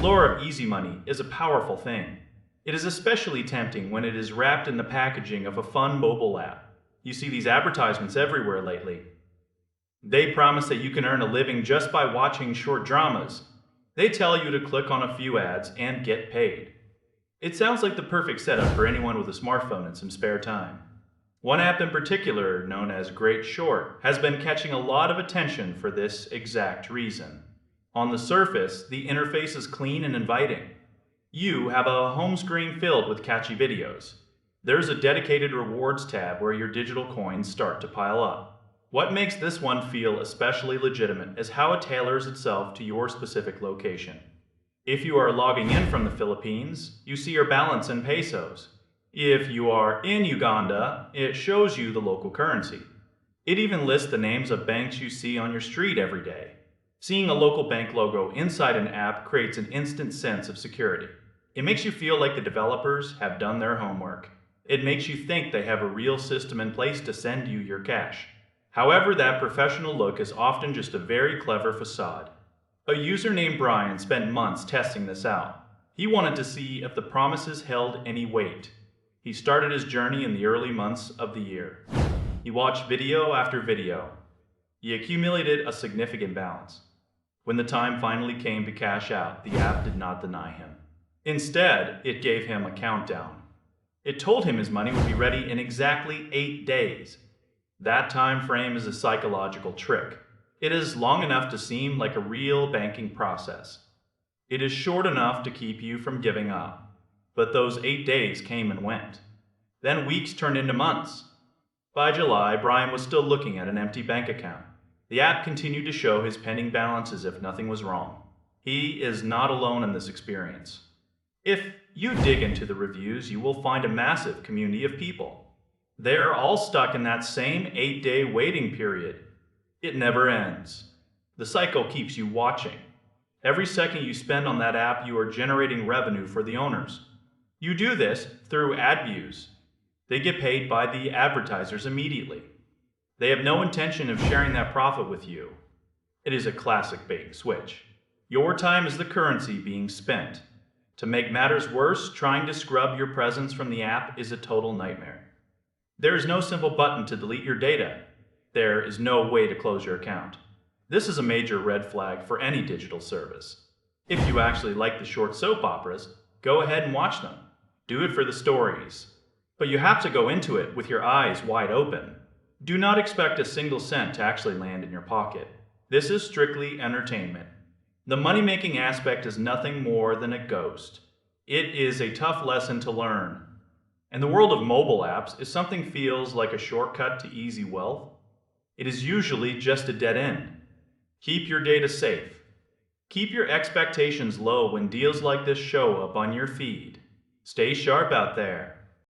lure of easy money is a powerful thing. It is especially tempting when it is wrapped in the packaging of a fun mobile app. You see these advertisements everywhere lately. They promise that you can earn a living just by watching short dramas. They tell you to click on a few ads and get paid. It sounds like the perfect setup for anyone with a smartphone and some spare time. One app in particular, known as GreatShort, has been catching a lot of attention for this exact reason. On the surface, the interface is clean and inviting. You have a home screen filled with catchy videos. There's a dedicated rewards tab where your digital coins start to pile up. What makes this one feel especially legitimate is how it tailors itself to your specific location. If you are logging in from the Philippines, you see your balance in pesos. If you are in Uganda, it shows you the local currency. It even lists the names of banks you see on your street every day. Seeing a local bank logo inside an app creates an instant sense of security. It makes you feel like the developers have done their homework. It makes you think they have a real system in place to send you your cash. However, that professional look is often just a very clever facade. A user named Brian spent months testing this out. He wanted to see if the promises held any weight. He started his journey in the early months of the year. He watched video after video. He accumulated a significant balance. When the time finally came to cash out, the app did not deny him. Instead, it gave him a countdown. It told him his money would be ready in exactly 8 days. That time frame is a psychological trick. It is long enough to seem like a real banking process. It is short enough to keep you from giving up. But those 8 days came and went. Then weeks turned into months. By July, Brian was still looking at an empty bank account. The app continued to show his pending balance as if nothing was wrong. He is not alone in this experience. If you dig into the reviews, you will find a massive community of people. They are all stuck in that same 8-day waiting period. It never ends. The cycle keeps you watching. Every second you spend on that app, you are generating revenue for the owners. You do this through ad views. They get paid by the advertisers immediately. They have no intention of sharing that profit with you. It is a classic bait and switch. Your time is the currency being spent. To make matters worse, trying to scrub your presence from the app is a total nightmare. There is no simple button to delete your data. There is no way to close your account. This is a major red flag for any digital service. If you actually like the short soap operas, go ahead and watch them. Do it for the stories. But you have to go into it with your eyes wide open. Do not expect a single cent to actually land in your pocket. This is strictly entertainment. The money-making aspect is nothing more than a ghost. It is a tough lesson to learn. And the world of mobile apps, if something feels like a shortcut to easy wealth, it is usually just a dead end. Keep your data safe. Keep your expectations low when deals like this show up on your feed. Stay sharp out there.